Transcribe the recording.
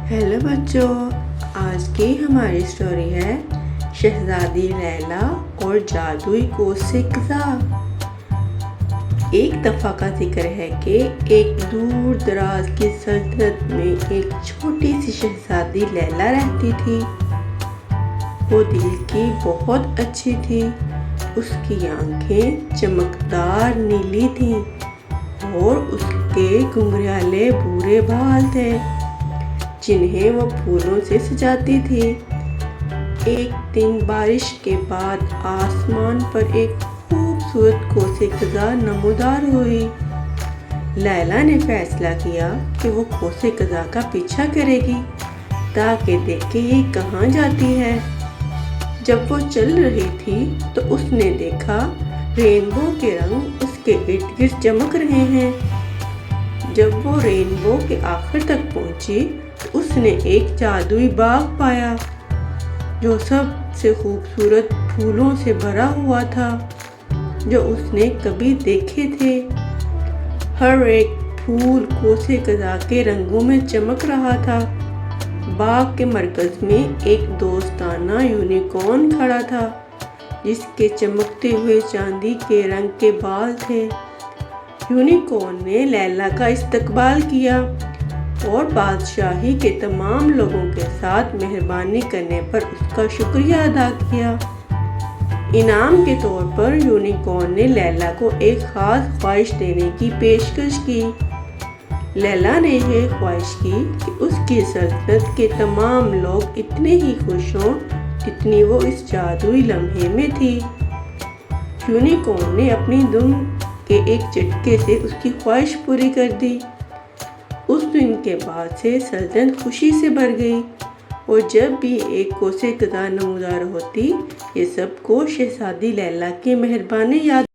Hello बच्चों, आज की हमारी स्टोरी है शहजादी लैला और जादुई कोसे कज़ा। एक दफ़ा का जिक्र है कि एक दूर दराज की सल्तनत में एक छोटी सी शहजादी लैला रहती थी। वो दिल की बहुत अच्छी थी। उसकी आंखें चमकदार नीली थीं और उसके घुंघराले भूरे बाल थे जिन्हें वो फूलों से सजाती थी। एक दिन बारिश के बाद आसमान पर एक खूबसूरत कोसे कज़ा नमूदार हुई। लैला ने फैसला किया कि वो कोसे कज़ा का पीछा करेगी ताकि देखे ये कहाँ जाती है। जब वो चल रही थी तो उसने देखा रेनबो के रंग उसके इर्द गिर्द चमक रहे हैं। जब वो रेनबो के आखिर तक पहुंची तो उसने एक जादुई बाग पाया जो सबसे खूबसूरत फूलों से भरा हुआ था जो उसने कभी देखे थे। हर एक फूल कोसे कज़ा के रंगों में चमक रहा था। बाग के मरकज में एक दोस्ताना यूनिकॉर्न खड़ा था जिसके चमकते हुए चांदी के रंग के बाल थे। यूनिकॉर्न ने लैला का इस्तकबाल किया और बादशाही के तमाम लोगों के साथ मेहरबानी करने पर उसका शुक्रिया अदा किया। इनाम के तौर पर यूनिकॉर्न ने लैला को एक खास ख्वाहिश देने की पेशकश की। लैला ने यह ख्वाहिश की कि उसकी सल्तनत के तमाम लोग इतने ही खुश हों जितनी वो इस जादुई लम्हे में थी। यूनिकॉर्न ने अपनी दुम के एक झटके से उसकी ख्वाहिश पूरी कर दी। उस दिन के बाद से सल्तनत खुशी से भर गई और जब भी एक कोसे कज़ा नमूदार होती ये सबको शहजादी लैला की मेहरबानी याद